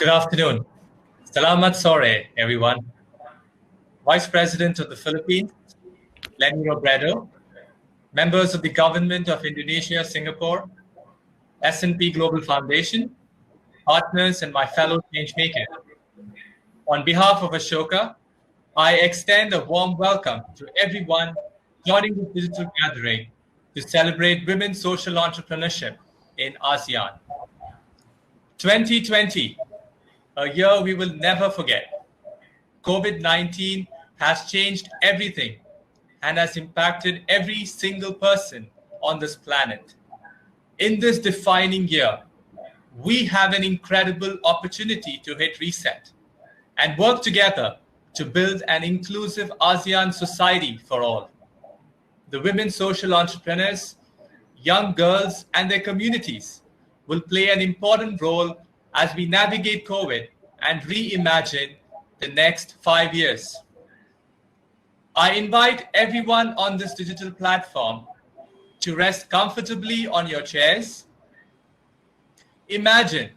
Good afternoon. Selamat sore, everyone. Vice President of the Philippines, Lenny Robredo, members of the Government of Indonesia, Singapore, S&P Global Foundation, partners, and my fellow changemakers. On behalf of Ashoka, I extend a warm welcome to everyone joining this digital gathering to celebrate women's social entrepreneurship in ASEAN. 2020, a year we will never forget. COVID-19 has changed everything and has impacted every single person on this planet. In this defining year, we have an incredible opportunity to hit reset and work together to build an inclusive ASEAN society for all. The women social entrepreneurs, young girls, and their communities will play an important role as we navigate COVID and reimagine the next 5 years. I invite everyone on this digital platform to rest comfortably on your chairs. Imagine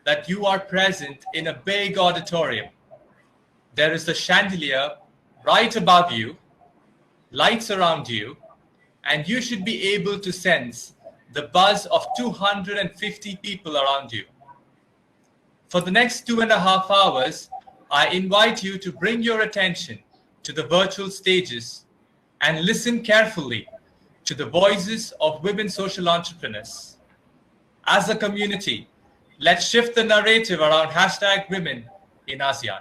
that you are present in a big auditorium. There is a chandelier right above you, lights around you, and you should be able to sense the buzz of 250 people around you. For the next 2.5 hours, I invite you to bring your attention to the virtual stages and listen carefully to the voices of women social entrepreneurs. As a community, let's shift the narrative around #women in ASEAN.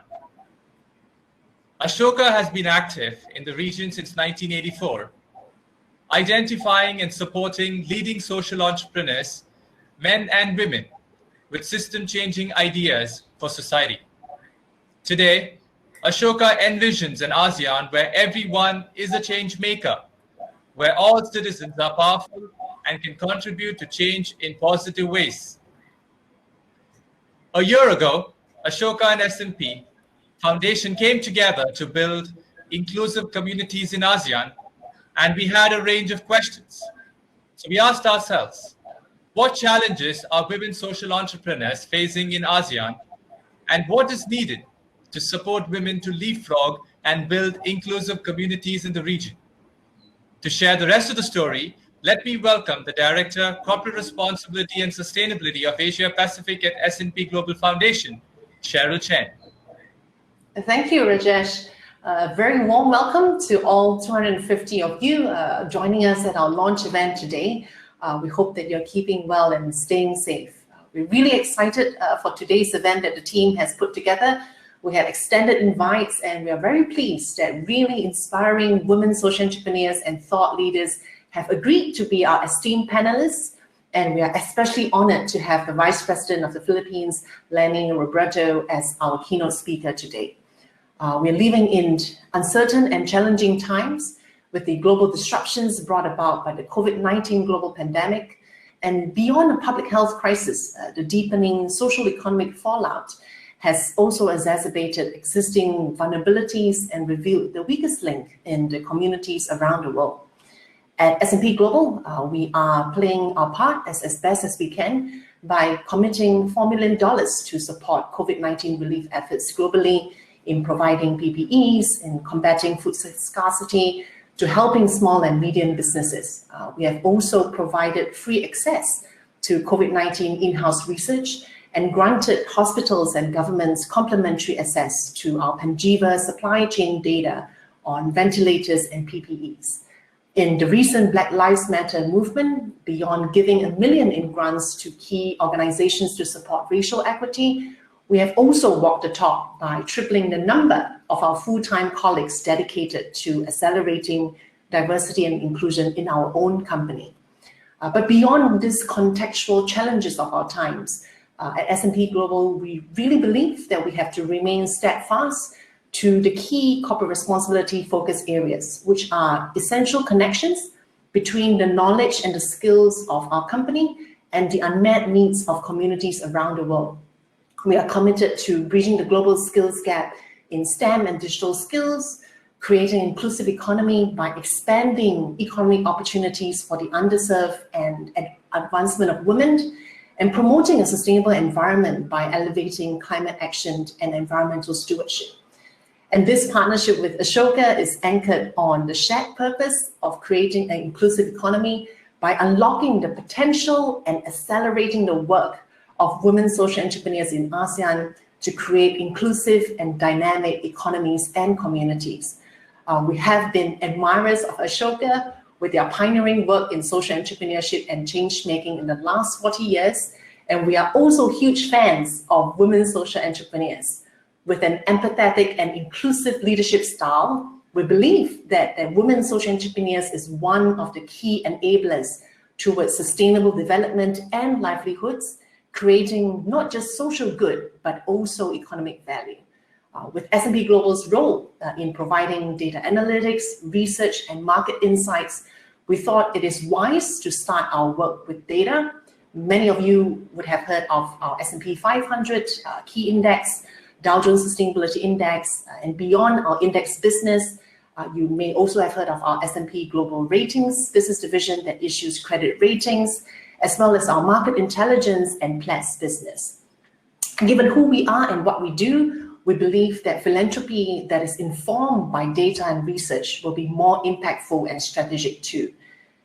Ashoka has been active in the region since 1984, identifying and supporting leading social entrepreneurs, men and women, with system-changing ideas for society. Today, Ashoka envisions an ASEAN where everyone is a change maker, where all citizens are powerful and can contribute to change in positive ways. A year ago, Ashoka and S&P Foundation came together to build inclusive communities in ASEAN, and we had a range of questions. So we asked ourselves, what challenges are women social entrepreneurs facing in ASEAN, and what is needed to support women to leapfrog and build inclusive communities in the region? To share the rest of the story, let me welcome the Director, Corporate Responsibility and Sustainability of Asia Pacific at S&P Global Foundation, Cheryl Chen. Thank you, Rajesh. A very warm welcome to all 250 of you joining us at our launch event today. We hope that you're keeping well and staying safe. We're really excited for today's event that the team has put together. We have extended invites, and we are very pleased that really inspiring women social entrepreneurs and thought leaders have agreed to be our esteemed panelists. And we are especially honored to have the Vice President of the Philippines, Lenny Robredo, as our keynote speaker today. We're living in uncertain and challenging times with the global disruptions brought about by the COVID-19 global pandemic. And beyond the public health crisis, the deepening social economic fallout has also exacerbated existing vulnerabilities and revealed the weakest link in the communities around the world. At S&P Global, we are playing our part as best as we can by committing $4 million to support COVID-19 relief efforts globally, in providing PPEs, in combating food scarcity, to helping small and medium businesses. We have also provided free access to COVID-19 in-house research and granted hospitals and governments complimentary access to our Panjiva supply chain data on ventilators and PPEs. In the recent Black Lives Matter movement, beyond giving $1 million in grants to key organizations to support racial equity, we have also walked the talk by tripling the number of our full-time colleagues dedicated to accelerating diversity and inclusion in our own company. But beyond these contextual challenges of our times, at S&P Global, we really believe that we have to remain steadfast to the key corporate responsibility focus areas, which are essential connections between the knowledge and the skills of our company and the unmet needs of communities around the world. We are committed to bridging the global skills gap in STEM and digital skills, creating an inclusive economy by expanding economic opportunities for the underserved and advancement of women, and promoting a sustainable environment by elevating climate action and environmental stewardship. And this partnership with Ashoka is anchored on the shared purpose of creating an inclusive economy by unlocking the potential and accelerating the work of women social entrepreneurs in ASEAN to create inclusive and dynamic economies and communities. We have been admirers of Ashoka with their pioneering work in social entrepreneurship and change making in the last 40 years. And we are also huge fans of women social entrepreneurs. With an empathetic and inclusive leadership style, we believe that women social entrepreneurs is one of the key enablers towards sustainable development and livelihoods, creating not just social good, but also economic value. With S&P Global's role in providing data analytics, research, and market insights, we thought it is wise to start our work with data. Many of you would have heard of our S&P 500 key index, Dow Jones Sustainability Index, and beyond our index business, you may also have heard of our S&P Global Ratings business division that issues credit ratings, as well as our market intelligence and Platts business. Given who we are and what we do, we believe that philanthropy that is informed by data and research will be more impactful and strategic too.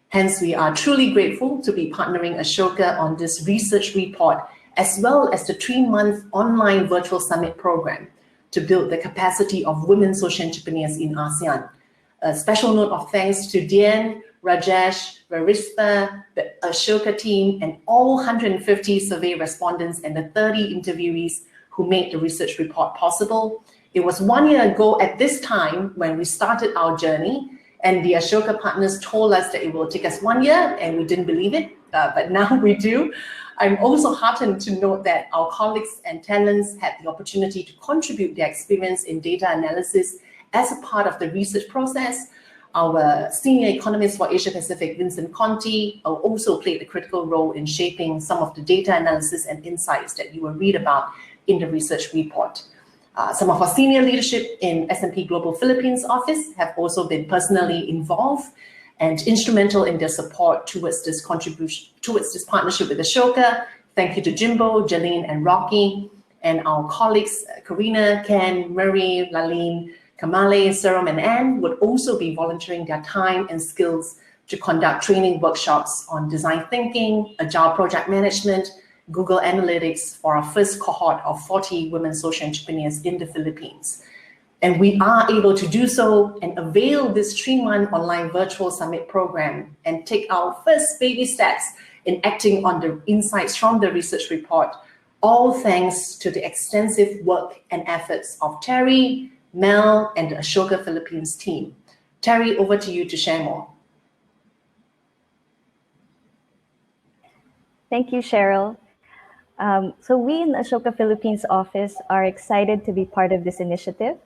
Hence, we are truly grateful to be partnering Ashoka on this research report, as well as the 3-month online virtual summit program to build the capacity of women social entrepreneurs in ASEAN. A special note of thanks to Dian, Rajesh, Varghese, the Ashoka team, and all 150 survey respondents and the 30 interviewees who made the research report possible. It was 1 year ago at this time when we started our journey, and the Ashoka partners told us that it will take us 1 year, and we didn't believe it, but now we do. I'm also heartened to note that our colleagues and talents had the opportunity to contribute their experience in data analysis as a part of the research process. Our senior economist for Asia Pacific, Vincent Conti, also played a critical role in shaping some of the data analysis and insights that you will read about in the research report. Some of our senior leadership in S&P Global Philippines office have also been personally involved and instrumental in their support towards this partnership with Ashoka. Thank you to Jimbo, Jalene, and Rocky, and our colleagues, Karina, Ken, Murray, Laline, Kamale, Serum, and Anne would also be volunteering their time and skills to conduct training workshops on design thinking, agile project management, Google Analytics for our first cohort of 40 women social entrepreneurs in the Philippines. And we are able to do so and avail this 3-month online virtual summit program and take our first baby steps in acting on the insights from the research report, all thanks to the extensive work and efforts of Terri, Mel, and the Ashoka Philippines team. Terri, over to you to share more. Thank you, Cheryl. So we in the Ashoka Philippines office are excited to be part of this initiative.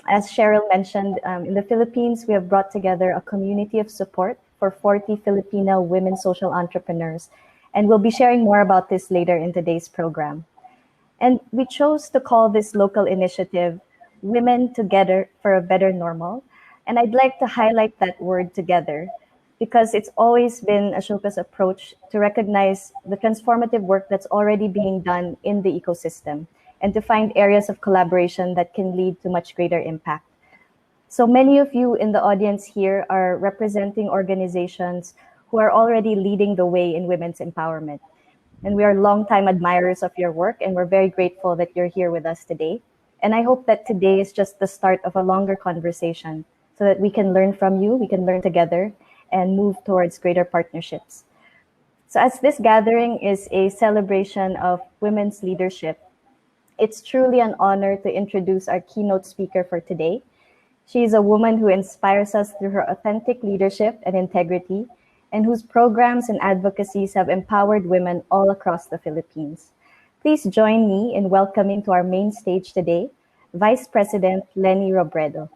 As Cheryl mentioned, in the Philippines, we have brought together a community of support for 40 Filipino women social entrepreneurs, and we'll be sharing more about this later in today's program. And we chose to call this local initiative Women Together for a Better Normal. And I'd like to highlight that word together, because it's always been Ashoka's approach to recognize the transformative work that's already being done in the ecosystem and to find areas of collaboration that can lead to much greater impact. So many of you in the audience here are representing organizations who are already leading the way in women's empowerment. And we are longtime admirers of your work, and we're very grateful that you're here with us today. And I hope that today is just the start of a longer conversation so that we can learn from you, we can learn together, and move towards greater partnerships. So as this gathering is a celebration of women's leadership, it's truly an honor to introduce our keynote speaker for today. She is a woman who inspires us through her authentic leadership and integrity, and whose programs and advocacies have empowered women all across the Philippines. Please join me in welcoming to our main stage today, Vice President Leni Robredo.